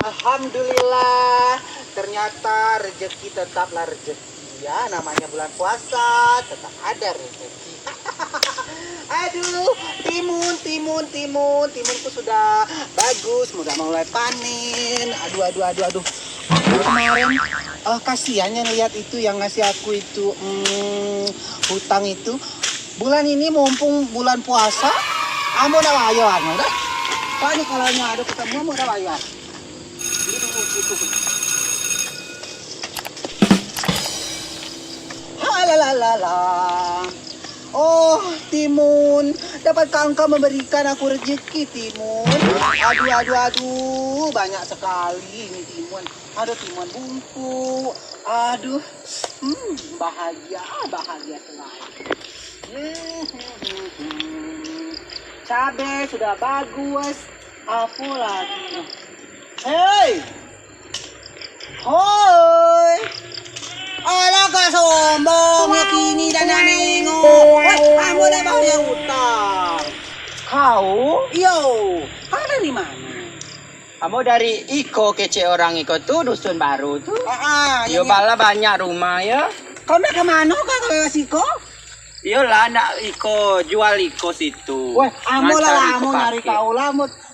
Alhamdulillah, ternyata rezeki tetaplah rezeki ya. Namanya bulan puasa, tetap ada rezeki. Aduh, timunku sudah bagus, sudah mulai panen. Aduh. Aku kemarin kasihannya lihat itu yang ngasih aku itu hutang itu. Bulan ini mumpung bulan puasa, kamu udah wayoan, udah. Soalnya kalau ada ketemu, kamu udah wayoan. Halalala. Oh, Timun, dapatkah engkau memberikan aku rezeki, Timun? Aduh, banyak sekali ini Timun. Aduh, Timun bungku. Aduh, bahagia sekali. Cabai sudah bagus. Apa lagi? Hei! Hoi! Alah kak sombong ya kini dan nengok. Kamu udah bayar utang. Kau? Yo, kau dari mana? Kamu dari Iko, kece orang Iko tuh, dusun baru tuh. Yo Yang bala banyak rumah ya. kau nak kemana kak kau Siko? Yo lah nak Iko, jual Iko situ. Weh, ambo lah Iko kamu nyari pakai. kau lah.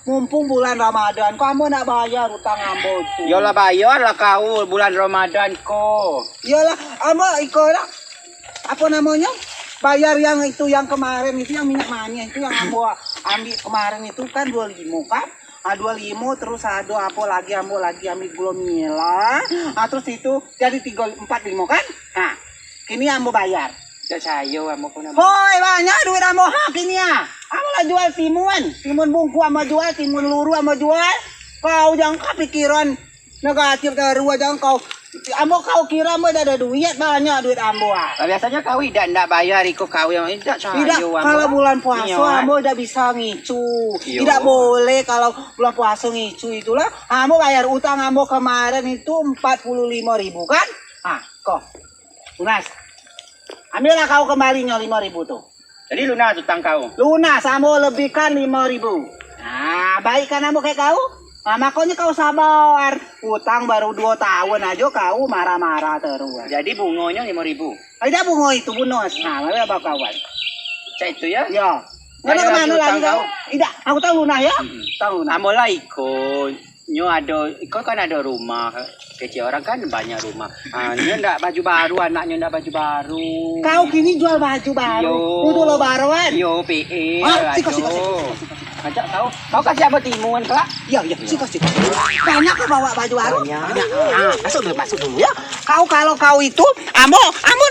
Mumpung bulan Ramadan, kamu nak bayar utang ambo tuh. Yo lah bayar lah kau bulan Ramadan ko. Iyalah, ambo Iko lah. Apa namanya? Bayar yang itu yang kemarin itu yang minyak mania itu yang ambo ambil kemarin itu kan 25 kan? 25 terus ada apa lagi ambo lagi ambil gula nila. Terus itu jadi 45 kan? Nah, kini ambo bayar. Ya sayo kamu ko na. Hoi, banyak duit ambo hak ini ya. Ambo lah jual timun bungku ambo jual, timun luru ambo jual. Kau jangan kepikiran negatif kedua jangan kau kau kira ambo ada duit banyak duit ambo ah. Biasanya kau tidak bayar Iko kau yang tidak sayo. Tidak, kalau bulan puasa ambo tidak bisa ngicu. Iya. Tidak boleh kalau bulan puasa ngicu itulah. Ambo bayar utang ambo kemarin itu 45.000 kan? Kok. Lunas. Ambillah kau kembalinya 5.000 tuh. Jadi lunas utang kau. Lunas, ambo lebihkan 5.000. Nah, baik kan ambo kayak kau? Nah, makanya kau sabar. Utang baru 2 tahun aja kau marah-marah terus. Jadi bungonya 5.000. Tidak bungo itu bonus. Nah, mana apa kawan? Cak itu ya? Ya. Mana Bayar kemana lagi lagi utang kau? kau? Tidak, aku tahu lunas ya. Tahu lunas. Amo lah Iko. Nyo ada, Iko kan ada rumah. Kece orang kan banyak rumah. Nyo ndak baju baru, anaknya ndak baju baru. Kau kini jual baju baru. Yo. Untuk lebaran. Yo, PE. Siko. Ajak kau kasih apa timun kelak? Ya, siko. Banyak kau bawa baju baru. Banyak. Masuk dulu ya. Kalau kau itu, amo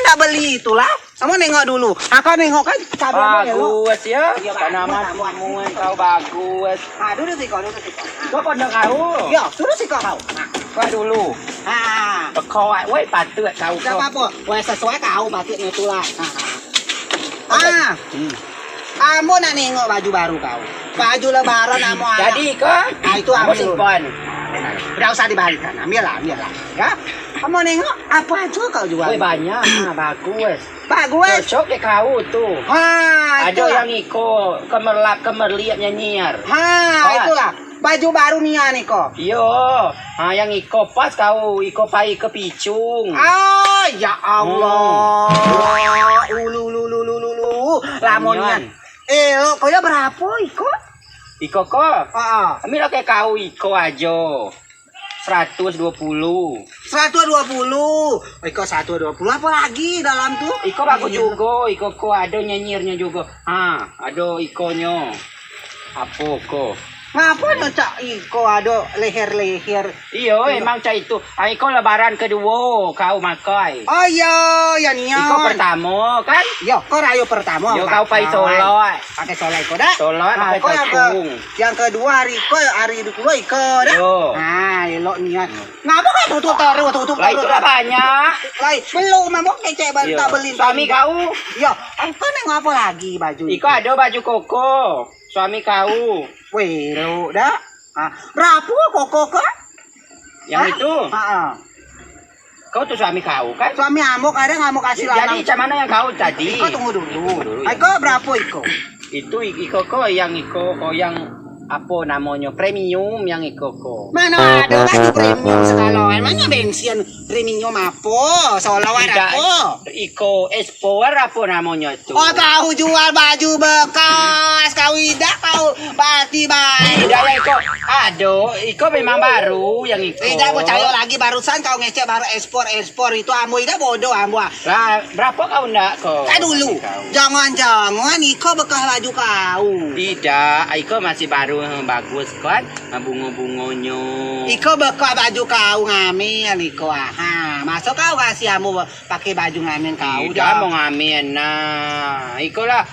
ndak beli itulah. Kamu nengok dulu. Kau nengok kan cabai ya lo. Bagus ya. Iya, Tanaman timun kau bagus. Duduk siko. Kau pada kau. Ya, duduk siko kau. Kau dulu. Kau woi patut kau. Tidak apa-apa. Wah, sesuai kau batiknya itulah. Kamu nak nengok baju baru kau. Baju lebaran kamu ada. Jadi kau. Itu Aku ambil. simpan. Tidak usah dibalikan. Ambil lah. Ya. Kamu nengok apa aja kau jual. Woi banyak. Bagus. Bagus. Cocok ke kau tuh. Ada Ada yang Iko kemerliap nyanyir. Itulah. Baju baru nih kok. Yo, yang Iko pas kau Iko pai ke Picung. Ya Allah. Lamonian. Lo kau ya berapa Iko? Iko kok. Ambil kayak kau Iko aja. 120. 120. Iko 120 apa lagi dalam tuh? Iko bagus juga. Iko kok ada nyanyirnya juga. Ada Ikonya. Apa kok? Ngapa cak Iko ada leher-leher? Iyo, emang cak itu. Iko lebaran kedua kau makai. Oh iya, ya nih. Iko pertama kan? Yo, kau rayu pertama. Yo kau pai soloi. Pakai soloi kau dah. Soloi pakai Kau tepung. yang kedua hari kedua Iko dah. Yo. Elok niat. Ngapa kau tutup terus? Lah itu lah banyak. Lai, belum mabok kecek baru Yo. tak beli. Suami kau. Yo, kau nengok apa lagi baju? Iko ada baju koko. Suami kau. Wih, dah. Berapa koko kok? Yang itu. Kau tuh suami kau kan? Suami amok ada ngamuk kasih Jadi macam mana yang kau tadi? Iko tunggu dulu. Iko berapa Iko? Itu Iko kok yang Iko kok yang apa namanya premium yang Iko. Mana ada baju premium sekalian? Mana bensin premium apa? Soloan apa? Iko Explorer apa namanya tuh? Oh, kau jual baju bekas, kau tidak kau berarti baik. Tidak ya Iko. Aduh, Iko memang baru yang Iko. Tidak percaya lagi barusan kau ngecek baru ekspor itu amu tidak bodoh amu. Lah, berapa kau ndak kau? Dulu, jangan-jangan Iko bekas baju kau. Tidak, Iko masih baru bagus kan, bunga-bunganya. Iko bekas baju kau ngamen Iko. Aha, masuk kau kasih amu pakai baju ngamen kau. Tidak mau ngamen nah. Iko lah,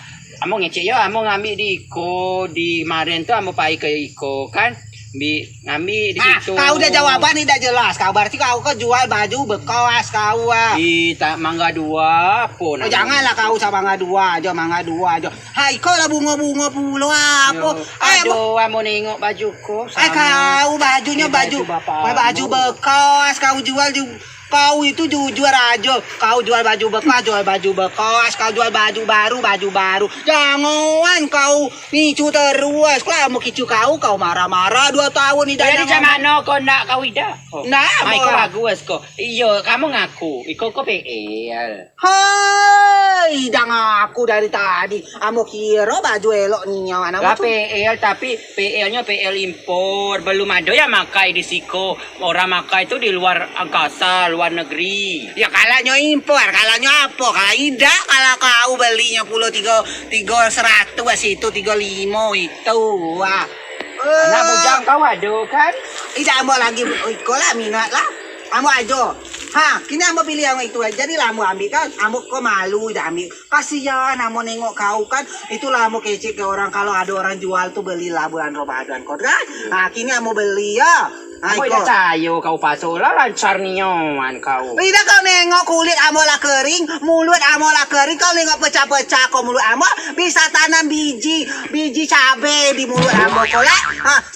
amu ngecek ya, amu ngambil di Iko di kemarin tuh amu pai ke Iko kan. Ngambil di situ. Kau udah jawaban tidak jelas. Kau berarti kau jual baju bekas kau. Di Mangga 2 pun. Oh, janganlah kau sama Mangga 2 aja, Mangga 2 aja. Hai, kau lah bunga-bunga pula apa? Aduh, mau nengok bajuku. Kau bajunya baju bekas kau jual kau itu jujur aja. Kau jual baju bekas, kau jual baju baru. Jangan kau picu terus. Kalau mau kicu kau marah-marah 2 tahun ini. Jadi mana kau nak kau ida? Nah, Iko bagus kok. Iya, kamu ngaku. Iko PL. Hai, dah ngaku dari tadi. Amo kira baju elok nih nyawa. Lah PL tapi PL-nya PL impor. Belum ada ya makai di Siko. Orang makai itu di luar angkasa, luar negeri. Ya kalanya impor, kalanya apa? Kalau tidak, kalau kau belinya puluh 300 situ 35 itu. Wah. Anak bujang kau ada kan? Tidak mau lagi ikut lah minat lah. Kamu aja. Kini ambo pilih yang itu aja. Jadi lah ambil kan. Ambo kok malu dah ambil. Kasihan ambo nengok kau kan. Itulah ambo kecek ke orang kalau ada orang jual tuh belilah bulan Ramadan kau kan. Kini ambo beli ya. Kau dah cayo kau pasol lah lancar nyoman kau. Tidak kau nengok kulit amo lah kering, mulut amo lah kering. Kau nengok pecah-pecah kau mulut amo bisa tanam biji cabe di mulut amo kau lah.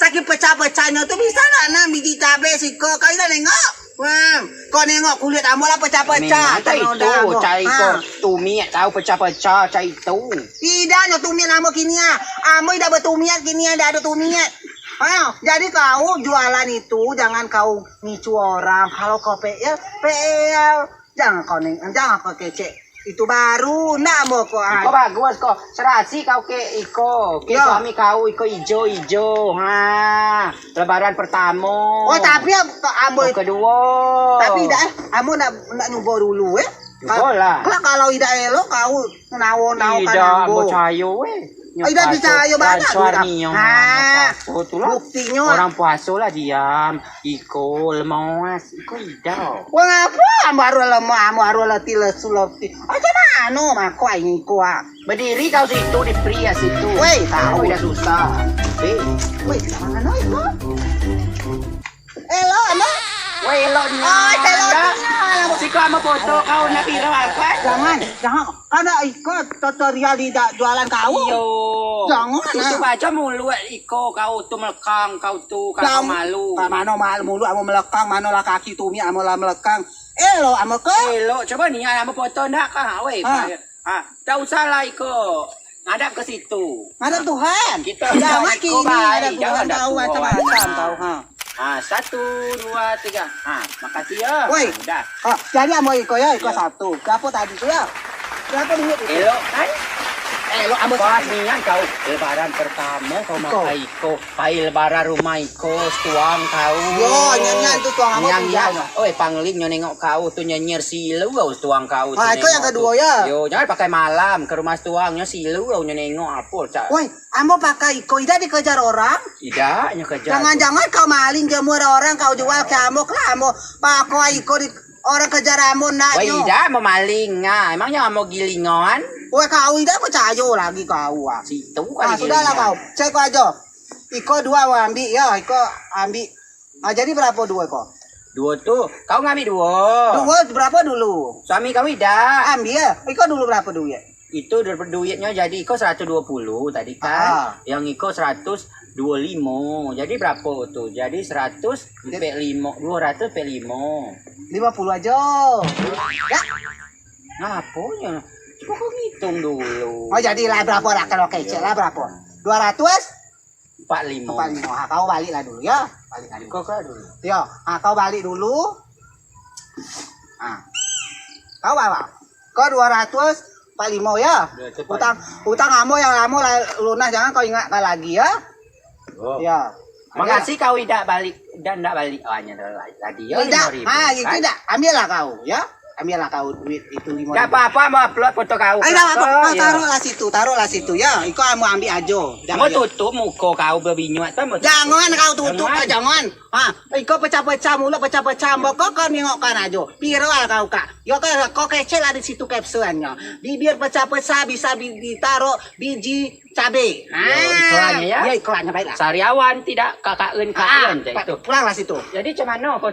Sakit pecah-pecahnya tuh bisa tanam biji cabe sih kau. Kau tidak nengok. Wah, kau nengok kulit amo lah pecah-pecah. Itu cai kau tumiat tahu pecah-pecah cai itu. Tidak nyo tumiat amo kini ya. Amo tidak bertumiat kini ada tumiat. Jadi kau jualan itu jangan kau nicu orang. Kalau kau PL, jangan kau kecek. Itu baru nak mau kau. Kau bagus kau. Serasi kau ke Iko. Ke suami kau Iko ijo. Lebaran pertama. Oh tapi ambo kedua. Tapi dah ambo nak nyoba dulu Bola. Kalau tidak elok kau nawo kan tidak percaya tidak percaya banget. Buktinya orang puasa lah diam. Iko lemas. Iko tidak. Wah ngapa baru lemah, baru letih lesu. Macam mana mak kau ini kau? Berdiri kau situ di pria situ. Woi, tahu tidak susah. Woi, mana itu? Elo, ano? Woi, elonya. Si kau mau foto kau nak viral kan? Jangan. Karena ikut tutorial tidak jualan kau. Iyo. Jangan. Itu baca mulu Iko kau tu melekang kau tu kau malu. Mana malu mulu amo melekang, mana lah kaki tumi amo lah melekang. Elo amo ke? Elo, coba ni amo foto ndak kah? Woi. Tak usah lah Iko. Ngadap ke situ. Ngadap Tuhan. Kita jangan kini ada Tuhan tahu macam-macam kau. 1, 2, 3. Makasih ya. Woi. Udah. Jadi amo Iko ya, Iko 1. Berapa tadi tu ya? Berapa duit itu? Elo kan? Elo amo pas nian kau lebaran pertama kau makai Iko. Pai lebaran rumah Iko tuang kau. Yo, nyanyian tu tuang amo. Nyanyian. Oi, pangling nyo nengok kau tu nyanyier silu kau tuang kau. Iko yang kedua ya. Yo, jangan pakai malam ke rumah tuangnya silu kau nengok apa, Cak. Woi, amo pakai Iko tidak dikejar orang? Tidak, nyekejar. Jangan-jangan kau maling jemur orang kau jual ke amok lah amo pakai Iko di orang kejar amo nak. Woi, tidak mau maling. Emangnya mau gilingan? Woi, kau tidak percaya lagi kau. Situ kan. Sudahlah kau. Cek aja. Iko 2 ambil ya, Iko ambil. Jadi berapa 2 Iko? 2 tuh. Kau ngambil 2 2. berapa dulu? Suami kau tidak. Ambil ya. Iko dulu berapa duit? Itu duitnya jadi Iko 120 tadi kan. Yang Iko 125. Jadi berapa tuh? Jadi 100 P5, 200 P5. 50 aja. Ya. Ngaponya? Coba kau ngitung dulu. Oh, jadilah berapa lah kalau kecil lah berapa? 200? 45. Kau balik lah dulu ya. Balik lah dulu. Kau dulu. Ya, kau balik dulu. Kau bawa. Kau 245 ya. Utang kamu yang lama lunas, jangan kau ingatkan lagi ya. Oh. Ya. Makasih kau tidak balik dan tidak balik hanya tadi ya. Tidak. 5.000, Itu kan? tidak. Ambillah kau ya. Ambillah kau duit itu 5.000. Enggak apa-apa mau upload foto kau. Ayo apa? Oh, ya. Taruhlah situ ya. Iko mau ambil aja. Mau tutup muka kau berbinyuat apa? Jangan kau tutup, Jangan. jangan. Iko pecah-pecah mulu, pecah-pecah. Kau nengokkan aja. Piral kau kak. Yo kau kecil ada di situ kapsulnya. Bibir pecah-pecah bisa ditaruh biji cabe. Iklannya ya. Ya iklannya baiklah. Sariawan tidak kakakun itu. Pulanglah situ. Jadi cuman no kau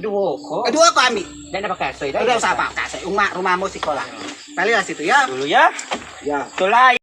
dua kok. Kedua kau ambil. Dan apa kasih? Udah usah apa? Kasih rumahmu sekolah. Baliklah situ ya. Dulu ya. Ya. Itulah